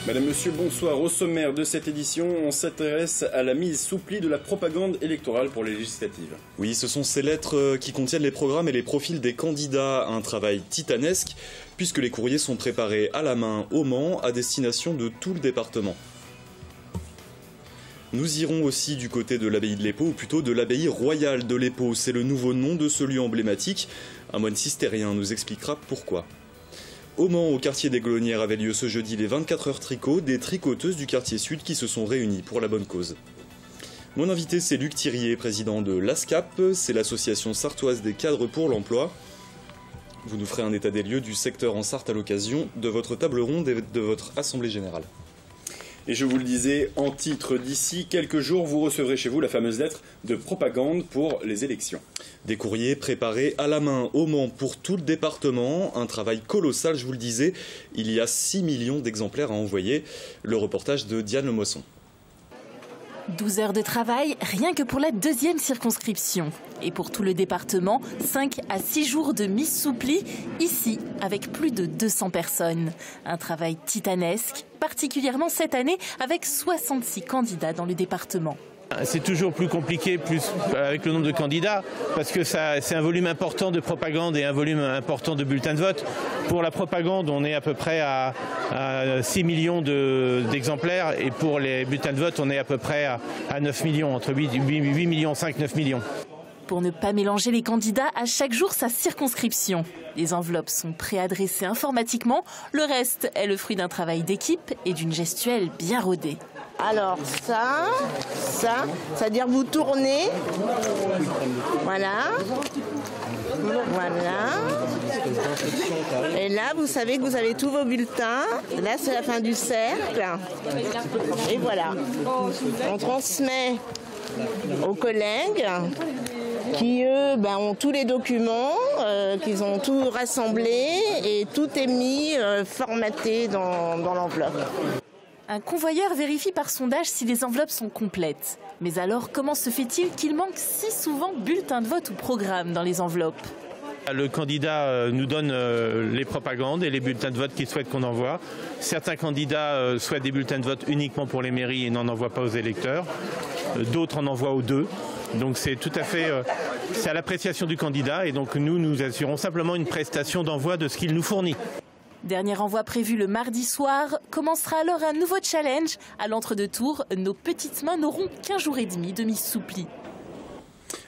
Madame, Monsieur, bonsoir. Au sommaire de cette édition, on s'intéresse à la mise sous pli de la propagande électorale pour les législatives. Oui, ce sont ces lettres qui contiennent les programmes et les profils des candidats. Un travail titanesque, puisque les courriers sont préparés à la main au Mans, à destination de tout le département. Nous irons aussi du côté de l'abbaye de l'Épau, ou plutôt de l'abbaye royale de l'Épau. C'est le nouveau nom de ce lieu emblématique. Un moine cistérien nous expliquera pourquoi. Au Mans, au quartier des Glonnières, avait lieu ce jeudi les 24 heures tricot, des tricoteuses du quartier sud qui se sont réunies pour la bonne cause. Mon invité, c'est Luc Thirier, président de l'ASCAP, c'est l'association sartoise des cadres pour l'emploi. Vous nous ferez un état des lieux du secteur en Sarthe à l'occasion de votre table ronde et de votre assemblée générale. Et je vous le disais, en titre, d'ici quelques jours, vous recevrez chez vous la fameuse lettre de propagande pour les élections. Des courriers préparés à la main au Mans pour tout le département. Un travail colossal, je vous le disais. Il y a 6 millions d'exemplaires à envoyer. Le reportage de Diane Lemoisson. 12 heures de travail, rien que pour la deuxième circonscription. Et pour tout le département, 5 à 6 jours de mise sous pli, ici, avec plus de 200 personnes. Un travail titanesque, particulièrement cette année, avec 66 candidats dans le département. C'est toujours plus compliqué avec le nombre de candidats parce que c'est un volume important de propagande et un volume important de bulletins de vote. Pour la propagande, on est à peu près à 6 millions d'exemplaires et pour les bulletins de vote, on est à peu près à 9 millions, entre 8 millions 5, 9 millions. Pour ne pas mélanger les candidats, à chaque jour sa circonscription. Les enveloppes sont préadressées informatiquement. Le reste est le fruit d'un travail d'équipe et d'une gestuelle bien rodée. Alors ça, c'est-à-dire vous tournez, voilà, et là vous savez que vous avez tous vos bulletins, là c'est la fin du cercle, et voilà, on transmet aux collègues qui eux ont tous les documents, qu'ils ont tout rassemblé et tout est mis, formaté dans l'enveloppe. Un convoyeur vérifie par sondage si les enveloppes sont complètes. Mais alors, comment se fait-il qu'il manque si souvent bulletins de vote ou programmes dans les enveloppes ? Le candidat nous donne les propagandes et les bulletins de vote qu'il souhaite qu'on envoie. Certains candidats souhaitent des bulletins de vote uniquement pour les mairies et n'en envoient pas aux électeurs. D'autres en envoient aux deux. Donc c'est tout à fait c'est à l'appréciation du candidat et donc nous assurons simplement une prestation d'envoi de ce qu'il nous fournit. Dernier envoi prévu le mardi soir. Commencera alors un nouveau challenge. À l'entre-deux-tours, nos petites mains n'auront qu'1 jour et demi de mise sous pli.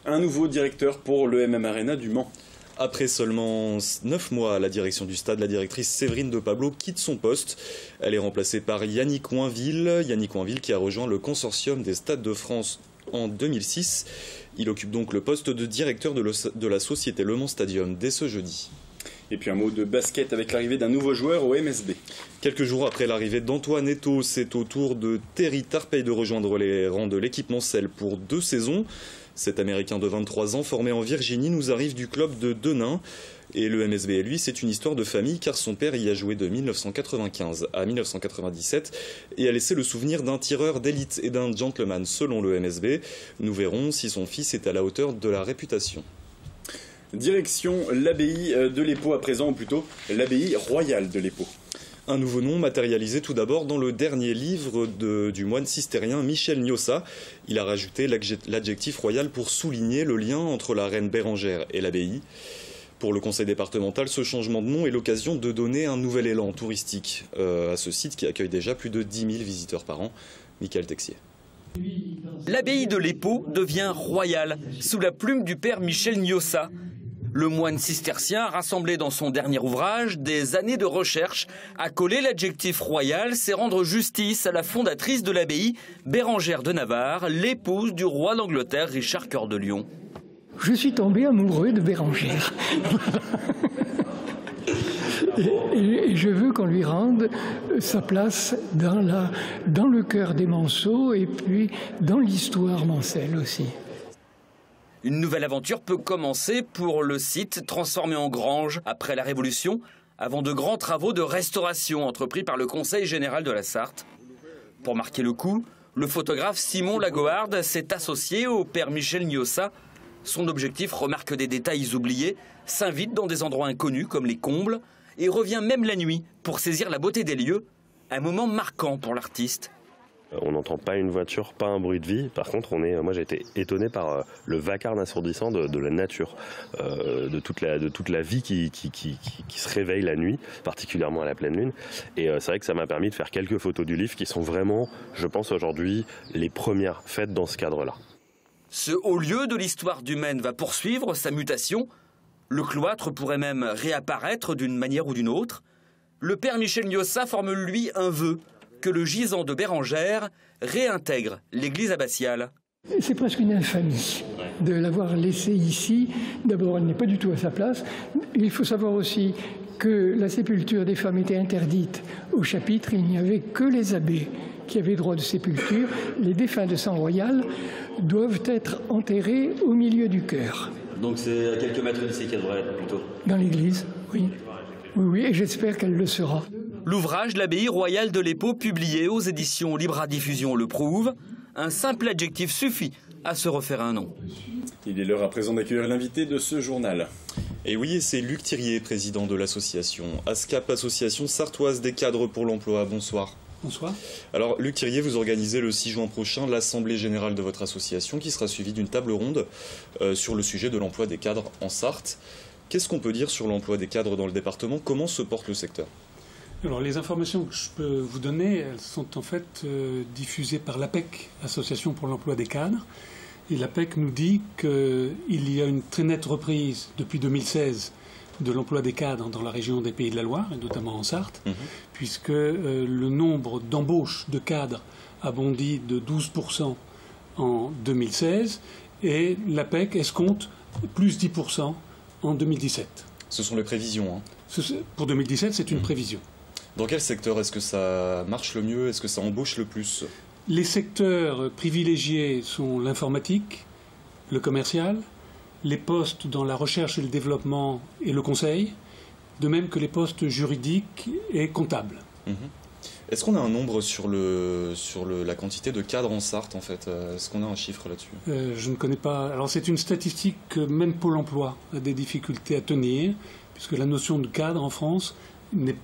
Un nouveau directeur pour le MM Arena du Mans. Après seulement 9 mois à la direction du stade, la directrice Séverine de Pablo quitte son poste. Elle est remplacée par Yannick Coinville. Yannick Coinville qui a rejoint le consortium des Stades de France en 2006. Il occupe donc le poste de directeur de la société Le Mans Stadium dès ce jeudi. Et puis un mot de basket avec l'arrivée d'un nouveau joueur au MSB. Quelques jours après l'arrivée d'Antoine Eto'o, c'est au tour de Terry Tarpey de rejoindre les rangs de l'équipe Mancel pour 2 saisons. Cet Américain de 23 ans, formé en Virginie, nous arrive du club de Denain. Et le MSB, lui, c'est une histoire de famille car son père y a joué de 1995 à 1997 et a laissé le souvenir d'un tireur d'élite et d'un gentleman selon le MSB. Nous verrons si son fils est à la hauteur de la réputation. Direction l'abbaye de l'Épau à présent, ou plutôt l'abbaye royale de l'Épau. Un nouveau nom matérialisé tout d'abord dans le dernier livre du moine cistérien Michel Gnossa. Il a rajouté l'adjectif royal pour souligner le lien entre la reine Bérengère et l'abbaye. Pour le conseil départemental, ce changement de nom est l'occasion de donner un nouvel élan touristique à ce site qui accueille déjà plus de 10 000 visiteurs par an. Michael Texier. L'abbaye de l'Épau devient royale sous la plume du père Michel Gnossa. Le moine cistercien, rassemblé dans son dernier ouvrage, Des années de recherche, a collé l'adjectif royal, c'est rendre justice à la fondatrice de l'abbaye, Bérengère de Navarre, l'épouse du roi d'Angleterre, Richard Cœur de Lion. Je suis tombé amoureux de Bérengère. Et je veux qu'on lui rende sa place dans le cœur des Manceaux et puis dans l'histoire mancelle aussi. Une nouvelle aventure peut commencer pour le site transformé en grange après la Révolution, avant de grands travaux de restauration entrepris par le Conseil général de la Sarthe. Pour marquer le coup, le photographe Simon Lagoharde s'est associé au père Michel Gnossa. Son objectif remarque des détails oubliés, s'invite dans des endroits inconnus comme les combles et revient même la nuit pour saisir la beauté des lieux. Un moment marquant pour l'artiste. On n'entend pas une voiture, pas un bruit de vie. Par contre, moi j'ai été étonné par le vacarme assourdissant de la nature, de toute la vie qui se réveille la nuit, particulièrement à la pleine lune. Et c'est vrai que ça m'a permis de faire quelques photos du livre qui sont vraiment, je pense aujourd'hui, les premières faites dans ce cadre-là. Ce haut lieu de l'histoire du Maine va poursuivre sa mutation. Le cloître pourrait même réapparaître d'une manière ou d'une autre. Le père Michel Gnossa formule lui un vœu, que le gisant de Bérengère réintègre l'église abbatiale. C'est presque une infamie de l'avoir laissée ici. D'abord, elle n'est pas du tout à sa place. Il faut savoir aussi que la sépulture des femmes était interdite au chapitre. Il n'y avait que les abbés qui avaient droit de sépulture. Les défunts de sang royal doivent être enterrés au milieu du chœur. Donc c'est à quelques mètres d'ici qu'elle devrait être plutôt. Dans l'église, oui. Oui, et j'espère qu'elle le sera. L'ouvrage L'abbaye royale de l'Épau, publié aux éditions Libra Diffusion, le prouve. Un simple adjectif suffit à se refaire un nom. Il est l'heure à présent d'accueillir l'invité de ce journal. Et oui, c'est Luc Thirier, président de l'association ASCAP, Association Sartoise des cadres pour l'emploi. Bonsoir. Bonsoir. Alors, Luc Thirier, vous organisez le 6 juin prochain l'assemblée générale de votre association qui sera suivie d'une table ronde sur le sujet de l'emploi des cadres en Sarthe. Qu'est-ce qu'on peut dire sur l'emploi des cadres dans le département? Comment se porte le secteur? Alors, les informations que je peux vous donner, elles sont en fait diffusées par l'APEC, Association pour l'emploi des cadres. Et l'APEC nous dit qu'il y a une très nette reprise depuis 2016 de l'emploi des cadres dans la région des Pays de la Loire, et notamment en Sarthe, puisque le nombre d'embauches de cadres a bondi de 12% en 2016, et l'APEC escompte plus 10% en 2017. Ce sont les prévisions, hein. Pour 2017, c'est une prévision. Dans quel secteur est-ce que ça marche le mieux? Est-ce que ça embauche le plus? Les secteurs privilégiés sont l'informatique, le commercial, les postes dans la recherche et le développement et le conseil, de même que les postes juridiques et comptables. Est-ce qu'on a un nombre sur la quantité de cadres en Sarthe, en fait? Est-ce qu'on a un chiffre là-dessus? Je ne connais pas. Alors c'est une statistique que même Pôle emploi a des difficultés à tenir, puisque la notion de cadre en France n'est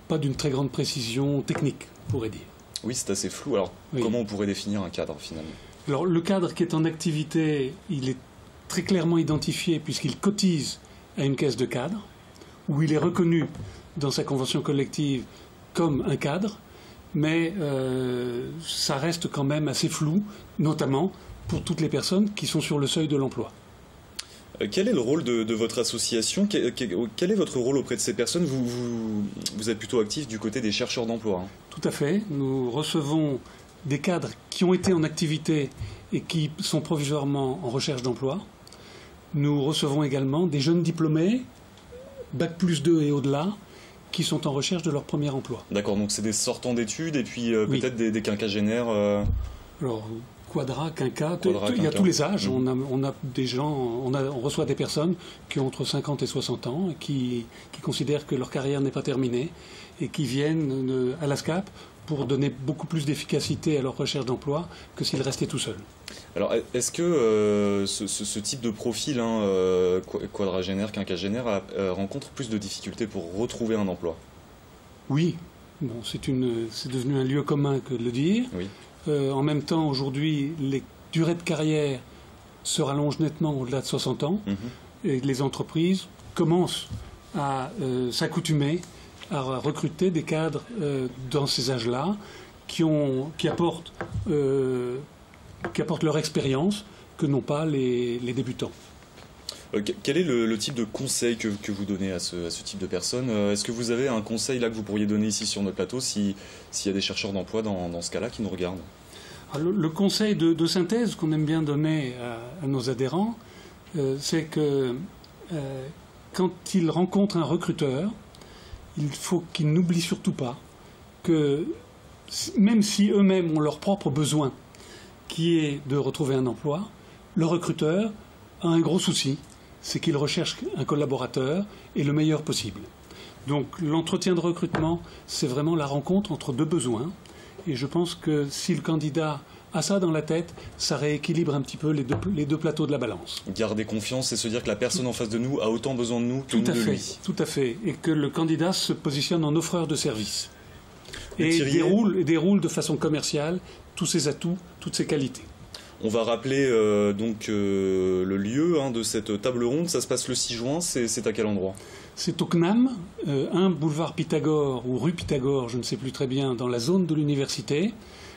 pas d'une très grande précision technique, on pourrait dire. Oui, c'est assez flou. Alors, comment on pourrait définir un cadre, finalement? Alors, le cadre qui est en activité, il est très clairement identifié puisqu'il cotise à une caisse de cadre, où il est reconnu dans sa convention collective comme un cadre, mais ça reste quand même assez flou, notamment pour toutes les personnes qui sont sur le seuil de l'emploi. Quel est le rôle de votre association? Quel est votre rôle auprès de ces personnes? Vous êtes plutôt actif du côté des chercheurs d'emploi, hein. Tout à fait. Nous recevons des cadres qui ont été en activité et qui sont provisoirement en recherche d'emploi. Nous recevons également des jeunes diplômés, Bac+2 et au-delà, qui sont en recherche de leur premier emploi. D'accord, donc c'est des sortants d'études et puis peut-être des quinquagénaires Alors, quadra, quinca, il y a tous les âges. On a des gens, on reçoit des personnes qui ont entre 50 et 60 ans et qui considèrent que leur carrière n'est pas terminée et qui viennent à l'ASCAP pour donner beaucoup plus d'efficacité à leur recherche d'emploi que s'ils restaient tout seuls. Alors, est-ce que ce type de profil, quadragénaire, quinquagénaire, rencontre plus de difficultés pour retrouver un emploi? Oui, bon, c'est devenu un lieu commun que de le dire. Oui. En même temps, aujourd'hui, les durées de carrière se rallongent nettement au-delà de 60 ans. Et les entreprises commencent à s'accoutumer à recruter des cadres dans ces âges-là qui apportent leur expérience que n'ont pas les débutants. Quel est le type de conseil que vous donnez à ce type de personnes? Est-ce que vous avez un conseil là que vous pourriez donner ici sur notre plateau s'il y a des chercheurs d'emploi dans ce cas-là qui nous regardent? Le conseil de synthèse qu'on aime bien donner à nos adhérents, c'est que quand ils rencontrent un recruteur, il faut qu'ils n'oublient surtout pas que même si eux-mêmes ont leur propre besoin, qui est de retrouver un emploi, le recruteur a un gros souci, c'est qu'il recherche un collaborateur et le meilleur possible. Donc l'entretien de recrutement, c'est vraiment la rencontre entre deux besoins. Et je pense que si le candidat a ça dans la tête, ça rééquilibre un petit peu les deux plateaux de la balance. Garder confiance et se dire que la personne en face de nous a autant besoin de nous que nous de lui. Tout à fait. Et que le candidat se positionne en offreur de service. et déroule de façon commerciale tous ses atouts, toutes ses qualités. On va rappeler le lieu de cette table ronde. Ça se passe le 6 juin. C'est à quel endroit? C'est au CNAM, 1 boulevard Pythagore ou rue Pythagore, je ne sais plus très bien, dans la zone de l'université,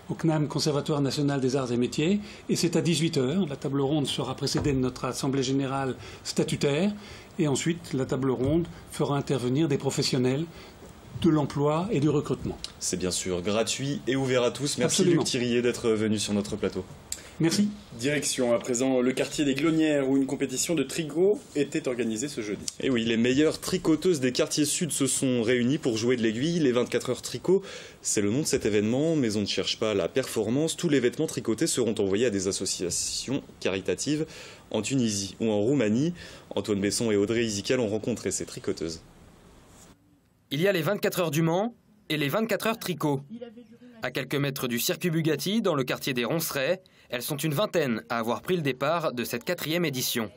au CNAM, Conservatoire national des arts et métiers, et c'est à 18 h. La table ronde sera précédée de notre assemblée générale statutaire, et ensuite la table ronde fera intervenir des professionnels de l'emploi et du recrutement. C'est bien sûr gratuit et ouvert à tous. Merci Luc Thirier d'être venu sur notre plateau. Merci. Direction à présent le quartier des Glonnières où une compétition de tricot était organisée ce jeudi. Et oui, les meilleures tricoteuses des quartiers sud se sont réunies pour jouer de l'aiguille. Les 24 heures tricot, c'est le nom de cet événement, mais on ne cherche pas la performance. Tous les vêtements tricotés seront envoyés à des associations caritatives en Tunisie ou en Roumanie. Antoine Besson et Audrey Isical ont rencontré ces tricoteuses. Il y a les 24 heures du Mans et les 24 heures tricot. À quelques mètres du circuit Bugatti, dans le quartier des Roncerets, elles sont une vingtaine à avoir pris le départ de cette 4e édition.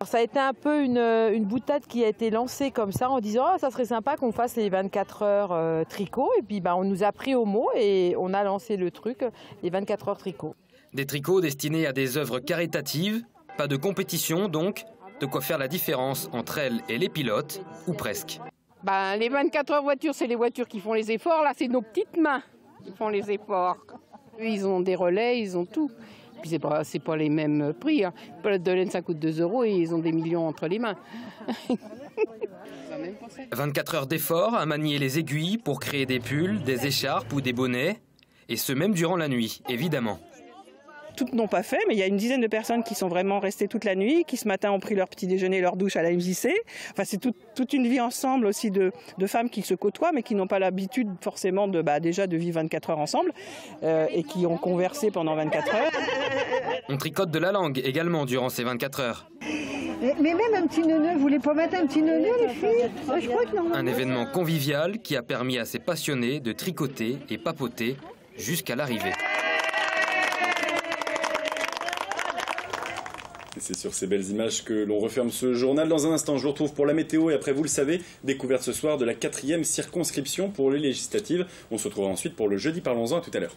Ça a été un peu une boutade qui a été lancée comme ça en disant oh, ça serait sympa qu'on fasse les 24 heures tricot. Et puis on nous a pris au mot et on a lancé le truc, les 24 heures tricot. Des tricots destinés à des œuvres caritatives, pas de compétition donc, de quoi faire la différence entre elles et les pilotes, ou presque. Les 24 heures voitures, c'est les voitures qui font les efforts. Là, c'est nos petites mains qui font les efforts. Ils ont des relais, ils ont tout. Puis c'est pas les mêmes prix. Une pelote de laine, ça coûte 2 € et ils ont des millions entre les mains. 24 heures d'efforts à manier les aiguilles pour créer des pulls, des écharpes ou des bonnets. Et ce même durant la nuit, évidemment. Toutes n'ont pas fait, mais il y a une dizaine de personnes qui sont vraiment restées toute la nuit, qui ce matin ont pris leur petit déjeuner, leur douche à la MJC. Enfin, c'est toute une vie ensemble aussi de femmes qui se côtoient, mais qui n'ont pas l'habitude forcément déjà de vivre 24 heures ensemble et qui ont conversé pendant 24 heures. On tricote de la langue également durant ces 24 heures. Mais même un petit neuneu, vous voulez pas mettre un petit neuneu, les filles? Je crois que non. Un événement convivial qui a permis à ces passionnés de tricoter et papoter jusqu'à l'arrivée. Et c'est sur ces belles images que l'on referme ce journal. Dans un instant, je vous retrouve pour la météo et après, vous le savez, découverte ce soir de la 4e circonscription pour les législatives. On se retrouvera ensuite pour le jeudi. Parlons-en, à tout à l'heure.